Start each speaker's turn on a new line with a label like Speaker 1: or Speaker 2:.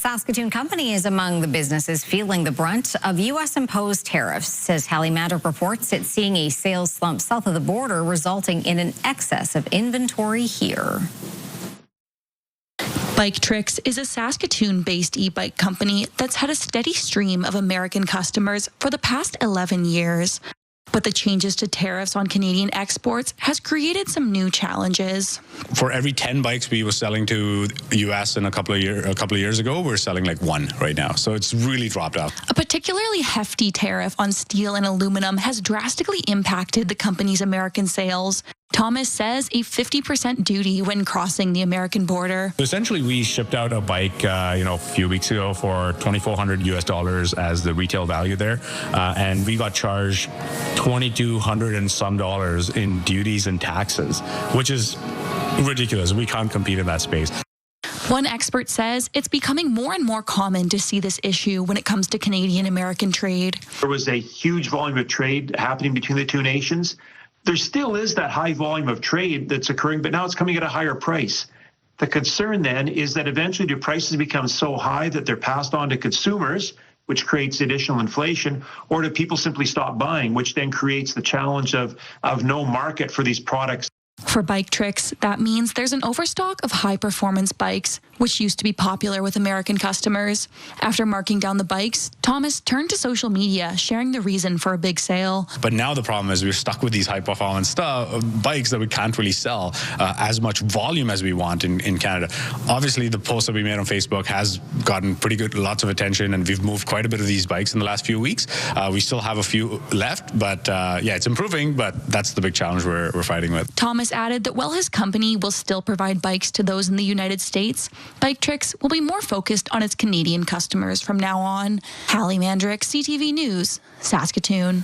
Speaker 1: A Saskatoon company is among the businesses feeling the brunt of U.S.-imposed tariffs. Says Hallee Mandryk reports it's seeing a sales slump south of the border, resulting in an excess of inventory here.
Speaker 2: Biktrix is a Saskatoon-based e-bike company that's had a steady stream of American customers for the past 11 years. But the changes to tariffs on Canadian exports has created some new challenges.
Speaker 3: For every 10 bikes we were selling to the U.S. in a couple of years ago, we're selling like one right now. So it's really dropped off.
Speaker 2: A particularly hefty tariff on steel and aluminum has drastically impacted the company's American sales. Thomas says a 50% duty when crossing the American border.
Speaker 4: Essentially, we shipped out a bike, a few weeks ago for $2,400 US as the retail value there, and we got charged $2,200 and some dollars in duties and taxes, which is ridiculous. We can't compete in that space.
Speaker 2: One expert says it's becoming more and more common to see this issue when it comes to Canadian-American trade.
Speaker 5: There was a huge volume of trade happening between the two nations. There still is that high volume of trade that's occurring, but now it's coming at a higher price. The concern then is that eventually the prices become so high that they're passed on to consumers, which creates additional inflation, or do people simply stop buying, which then creates the challenge of no market for these products.
Speaker 2: For Biktrix, that means there's an overstock of high-performance bikes, which used to be popular with American customers. After marking down the bikes, Thomas turned to social media, sharing the reason for a big sale.
Speaker 3: But now the problem is we're stuck with these high-performance bikes that we can't really sell as much volume as we want in Canada. Obviously, the post that we made on Facebook has gotten pretty good, lots of attention, and we've moved quite a bit of these bikes in the last few weeks. We still have a few left, but yeah, it's improving, but that's the big challenge we're fighting with.
Speaker 2: Thomas added that while his company will still provide bikes to those in the United States, Biktrix will be more focused on its Canadian customers from now on. Hallee Mandryk, CTV News, Saskatoon.